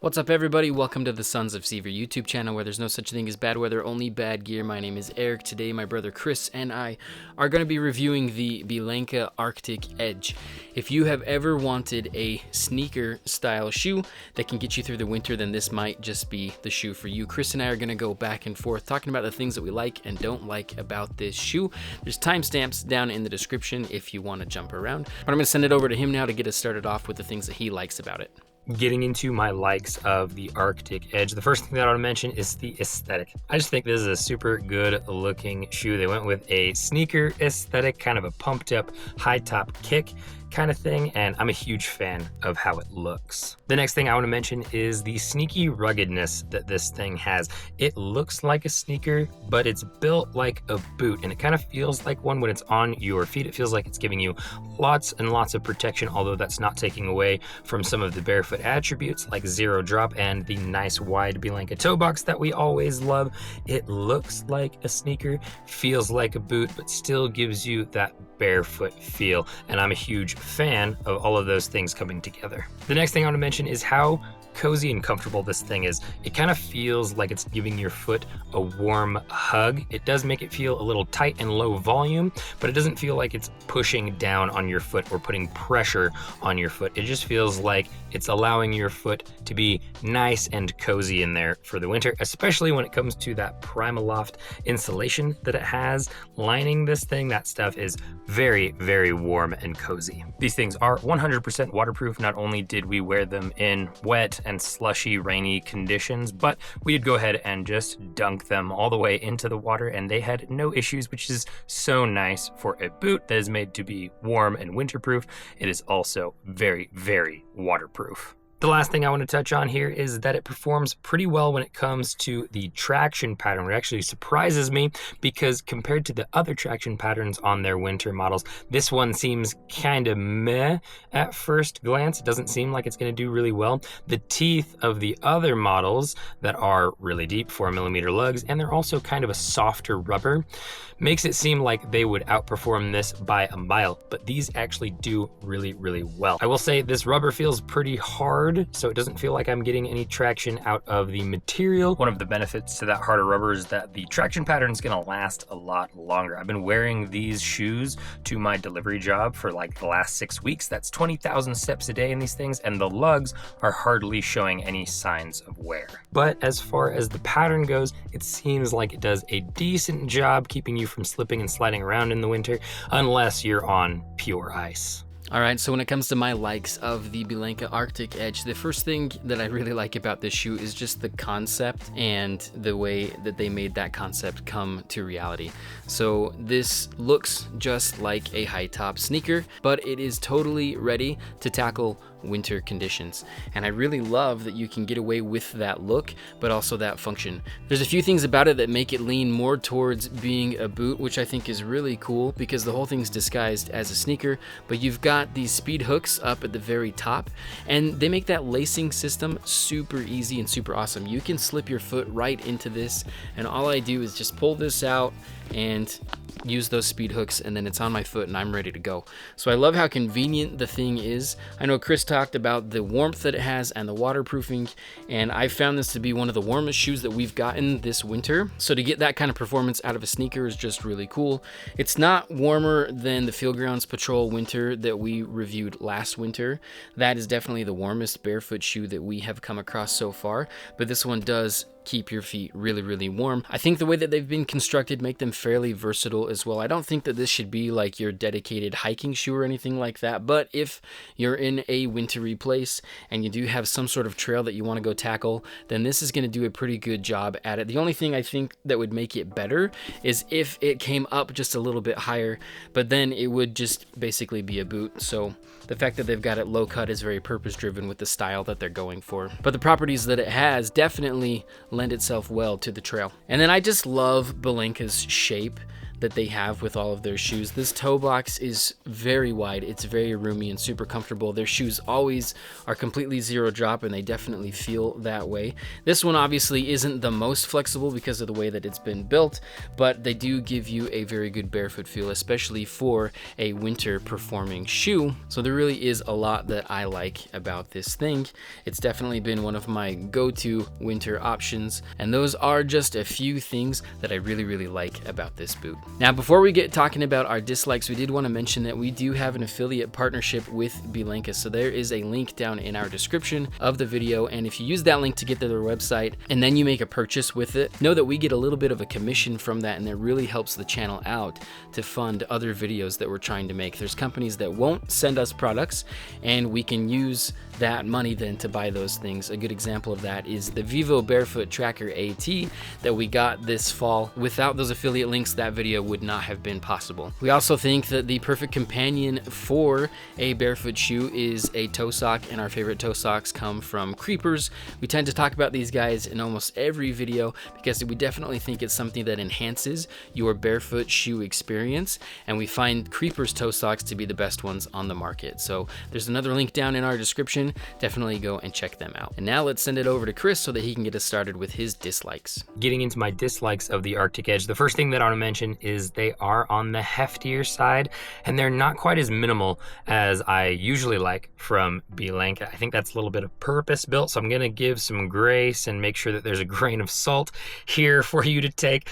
What's up, everybody? Welcome to the Sons of Sever YouTube channel, where there's no such thing as bad weather, only bad gear. My name is Eric. Today my brother Chris and I are going to be reviewing the BeLenka Arctic Edge. If you have ever wanted a sneaker style shoe that can get you through the winter, then this might just be the shoe for you. Chris and I are going to go back and forth talking about the things that we like and don't like about this shoe. There's timestamps down in the description if you want to jump around, but I'm going to send it over to him now to get us started off with the things that he likes about it. Getting into my likes of the Arctic Edge, the first thing that I want to mention is the aesthetic. I just think this is a super good looking shoe. They went with a sneaker aesthetic, kind of a pumped up high top kick kind of thing, and I'm a huge fan of how it looks. The next thing I want to mention is the sneaky ruggedness that this thing has. It looks like a sneaker, but it's built like a boot, and it kind of feels like one when it's on your feet. It feels like it's giving you lots and lots of protection, although that's not taking away from some of the Barefoot attributes like zero drop and the nice wide BeLenka toe box that we always love. It looks like a sneaker, feels like a boot, but still gives you that Barefoot feel, and I'm a huge fan of all of those things coming together. The next thing I want to mention is how cozy and comfortable this thing is. It kind of feels like it's giving your foot a warm hug. It does make it feel a little tight and low volume, but it doesn't feel like it's pushing down on your foot or putting pressure on your foot. It just feels like it's allowing your foot to be nice and cozy in there for the winter, especially when it comes to that Primaloft insulation that it has lining this thing. That stuff is very, very warm and cozy. These things are 100% waterproof. Not only did we wear them in wet and slushy, rainy conditions, but we did go ahead and just dunk them all the way into the water, and they had no issues, which is so nice for a boot that is made to be warm and winterproof. It is also very, very waterproof. The last thing I want to touch on here is that it performs pretty well when it comes to the traction pattern. It actually surprises me because compared to the other traction patterns on their winter models, this one seems kind of meh at first glance. It doesn't seem like it's going to do really well. The teeth of the other models that are really deep, 4mm lugs, and they're also kind of a softer rubber, makes it seem like they would outperform this by a mile, but these actually do really, really well. I will say this rubber feels pretty hard, so it doesn't feel like I'm getting any traction out of the material. One of the benefits to that harder rubber is that the traction pattern is going to last a lot longer. I've been wearing these shoes to my delivery job for like the last 6 weeks. That's 20,000 steps a day in these things, and the lugs are hardly showing any signs of wear. But as far as the pattern goes, it seems like it does a decent job keeping you from slipping and sliding around in the winter, unless you're on pure ice. Alright, so when it comes to my likes of the BeLenka Arctic Edge, the first thing that I really like about this shoe is just the concept and the way that they made that concept come to reality. So this looks just like a high top sneaker, but it is totally ready to tackle winter conditions, and I really love that you can get away with that look but also that function. There's a few things about it that make it lean more towards being a boot, which I think is really cool because the whole thing's disguised as a sneaker, but you've got these speed hooks up at the very top, and they make that lacing system super easy and super awesome. You can slip your foot right into this, and all I do is just pull this out and use those speed hooks, and then it's on my foot and I'm ready to go. So I love how convenient the thing is. I know Chris talked about the warmth that it has and the waterproofing, and I found this to be one of the warmest shoes that we've gotten this winter. So to get that kind of performance out of a sneaker is just really cool. It's not warmer than the Feelgrounds Patrol Winter that we reviewed last winter. That is definitely the warmest barefoot shoe that we have come across so far, but this one does keep your feet really, really warm. I think the way that they've been constructed make them fairly versatile as well. I don't think that this should be like your dedicated hiking shoe or anything like that, but if you're in a wintry place and you do have some sort of trail that you want to go tackle, then this is going to do a pretty good job at it. The only thing I think that would make it better is if it came up just a little bit higher, but then it would just basically be a boot. So the fact that they've got it low cut is very purpose driven with the style that they're going for, but the properties that it has definitely lend itself well to the trail. And then I just love BeLenka's shape. that they have with all of their shoes. This toe box is very wide, it's very roomy and super comfortable. Their shoes always are completely zero drop, and they definitely feel that way. This one obviously isn't the most flexible because of the way that it's been built, but they do give you a very good barefoot feel, especially for a winter performing shoe. So there really is a lot that I like about this thing. It's definitely been one of my go-to winter options, and those are just a few things that I really like about this boot. Now, before we get talking about our dislikes, we did want to mention that we do have an affiliate partnership with BeLenka. So there is a link down in our description of the video, and if you use that link to get to their website and then you make a purchase with it, know that we get a little bit of a commission from that, and that really helps the channel out to fund other videos that we're trying to make. There's companies that won't send us products, and we can use that money then to buy those things. A good example of that is the Vivobarefoot Tracker AT that we got this fall. Without those affiliate links, that video would not have been possible. We also think that the perfect companion for a barefoot shoe is a toe sock, and our favorite toe socks come from Creepers. We tend to talk about these guys in almost every video because we definitely think it's something that enhances your barefoot shoe experience, and we find Creepers toe socks to be the best ones on the market. So there's another link down in our description. Definitely go and check them out. And now let's send it over to Chris so that he can get us started with his dislikes. Getting into my dislikes of the Arctic Edge, the first thing that I want to mention is they are on the heftier side, and they're not quite as minimal as I usually like from BeLenka. I think that's a little bit of purpose built, so I'm going to give some grace and make sure that there's a grain of salt here for you to take,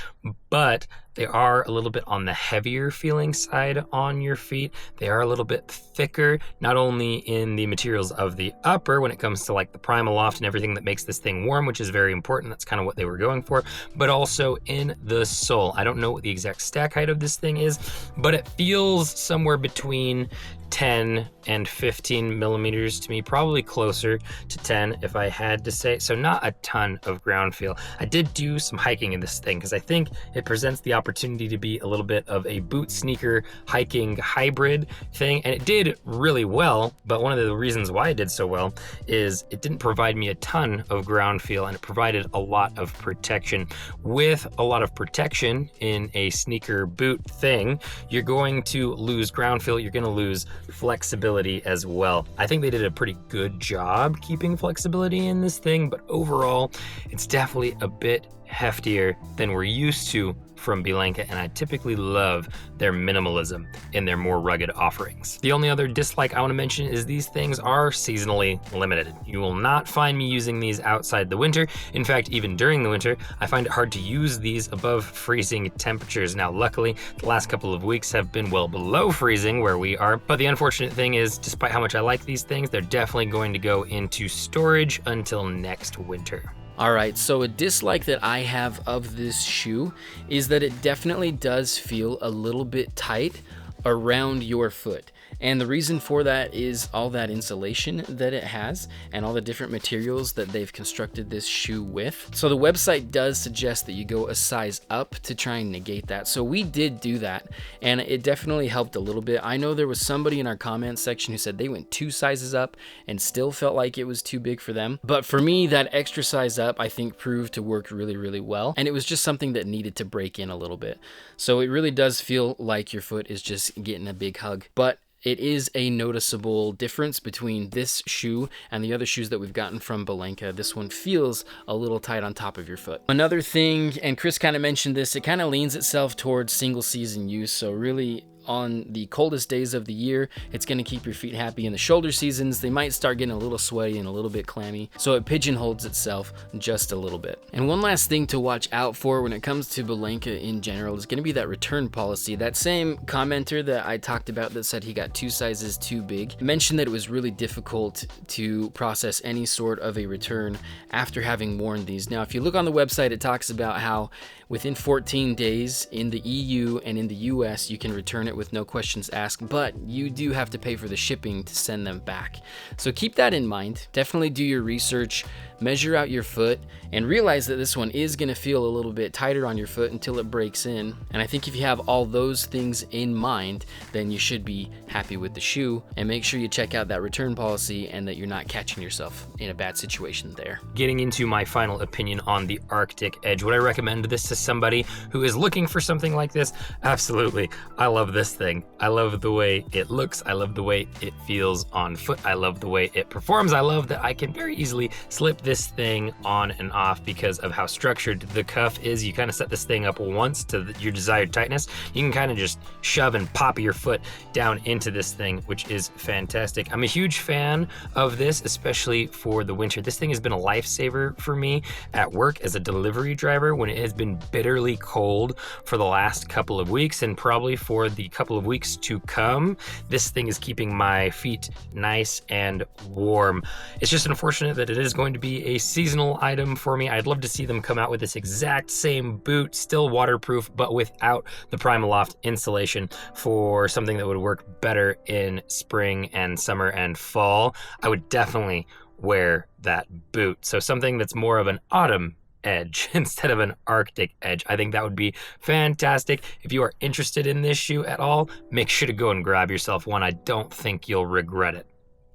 but they are a little bit on the heavier feeling side on your feet. They are a little bit thicker, not only in the materials of the upper when it comes to like the Primaloft and everything that makes this thing warm, which is very important. That's kind of what they were going for, but also in the sole. I don't know what the exact stack height of this thing is, but it feels somewhere between 10 and 15 millimeters to me, probably closer to 10 if I had to say. So not a ton of ground feel. I did do some hiking in this thing because I think it presents the opportunity to be a little bit of a boot sneaker hiking hybrid thing, and it did really well. But one of the reasons why it did so well is it didn't provide me a ton of ground feel, and it provided a lot of protection. With a lot of protection in a sneaker boot thing, you're going to lose ground feel, you're going to lose flexibility as well. I think they did a pretty good job keeping flexibility in this thing, but overall, it's definitely a bit heftier than we're used to from BeLenka, and I typically love their minimalism in their more rugged offerings. The only other dislike I want to mention is these things are seasonally limited. You will not find me using these outside the winter. In fact, even during the winter, I find it hard to use these above freezing temperatures. Now, luckily, the last couple of weeks have been well below freezing where we are, but the unfortunate thing is, despite how much I like these things, they're definitely going to go into storage until next winter. All right, so a dislike that I have of this shoe is that it definitely does feel a little bit tight around your foot. And the reason for that is all that insulation that it has and all the different materials that they've constructed this shoe with. So the website does suggest that you go a size up to try and negate that. So we did do that, and it definitely helped a little bit. I know there was somebody in our comments section who said they went 2 sizes up and still felt like it was too big for them. But for me, that extra size up, I think, proved to work really well. And it was just something that needed to break in a little bit. So it really does feel like your foot is just getting a big hug. But it is a noticeable difference between this shoe and the other shoes that we've gotten from BeLenka. This one feels a little tight on top of your foot. Another thing, and Chris kind of mentioned this, it kind of leans itself towards single season use. So really, on the coldest days of the year, it's going to keep your feet happy. In the shoulder seasons, they might start getting a little sweaty and a little bit clammy, so it pigeonholes itself just a little bit. And one last thing to watch out for when it comes to BeLenka in general is going to be that return policy. That same commenter that I talked about that said he got 2 sizes too big mentioned that it was really difficult to process any sort of a return after having worn these. Now, if you look on the website, it talks about how within 14 days in the EU and in the US, you can return it it with no questions asked, but you do have to pay for the shipping to send them back. So keep that in mind. Definitely do your research, measure out your foot, and realize that this one is going to feel a little bit tighter on your foot until it breaks in. And I think if you have all those things in mind, then you should be happy with the shoe. And make sure you check out that return policy and that you're not catching yourself in a bad situation there. Getting into my final opinion on the Arctic Edge, would I recommend this to somebody who is looking for something like this? Absolutely. I love this thing. I love the way it looks. I love the way it feels on foot. I love the way it performs. I love that I can very easily slip this thing on and off because of how structured the cuff is. You kind of set this thing up once to your desired tightness. You can kind of just shove and pop your foot down into this thing, which is fantastic. I'm a huge fan of this, especially for the winter. This thing has been a lifesaver for me at work as a delivery driver when it has been bitterly cold for the last couple of weeks, and probably for the couple of weeks to come. This thing is keeping my feet nice and warm. It's just unfortunate that it is going to be a seasonal item for me. I'd love to see them come out with this exact same boot, still waterproof, but without the Primaloft insulation, for something that would work better in spring and summer and fall. I would definitely wear that boot. So something that's more of an autumn edge instead of an Arctic edge. I think that would be fantastic. If you are interested in this shoe at all, make sure to go and grab yourself one. I don't think you'll regret it.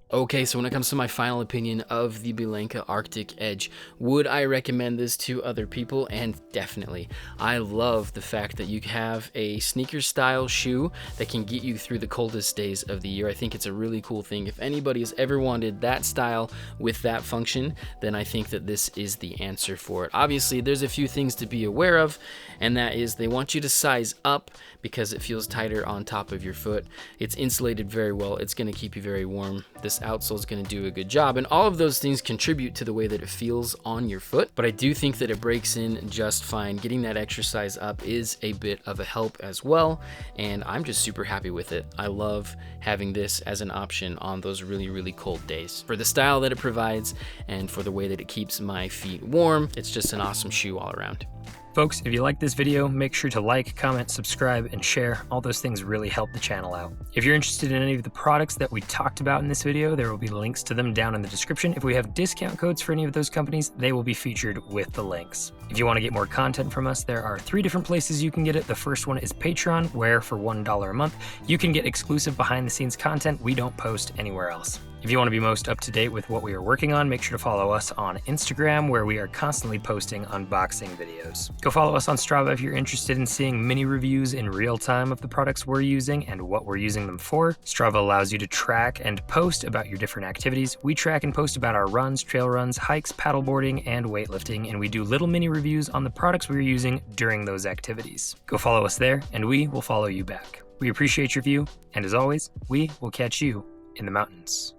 Okay, so when it comes to my final opinion of the BeLenka Arctic Edge, would I recommend this to other people? And definitely. I love the fact that you have a sneaker style shoe that can get you through the coldest days of the year. I think it's a really cool thing. If anybody has ever wanted that style with that function, then I think that this is the answer for it. Obviously, there's a few things to be aware of, and that is they want you to size up because it feels tighter on top of your foot. It's insulated very well. It's going to keep you very warm. This outsole is going to do a good job, and all of those things contribute to the way that it feels on your foot, but I do think that it breaks in just fine. Getting that extra size up is a bit of a help as well, and I'm just super happy with it. I love having this as an option on those really cold days. For the style that it provides and for the way that it keeps my feet warm, it's just an awesome shoe all around. Folks, if you like this video, make sure to like, comment, subscribe, and share. All those things really help the channel out. If you're interested in any of the products that we talked about in this video, there will be links to them down in the description. If we have discount codes for any of those companies, they will be featured with the links. If you want to get more content from us, there are 3 different places you can get it. The first one is Patreon, where for $1 a month, you can get exclusive behind-the-scenes content we don't post anywhere else. If you want to be most up to date with what we are working on, make sure to follow us on Instagram, where we are constantly posting unboxing videos. Go follow us on Strava if you're interested in seeing mini reviews in real time of the products we're using and what we're using them for. Strava allows you to track and post about your different activities. We track and post about our runs, trail runs, hikes, paddleboarding, and weightlifting, and we do little mini reviews on the products we're using during those activities. Go follow us there, and we will follow you back. We appreciate your view, and as always, we will catch you in the mountains.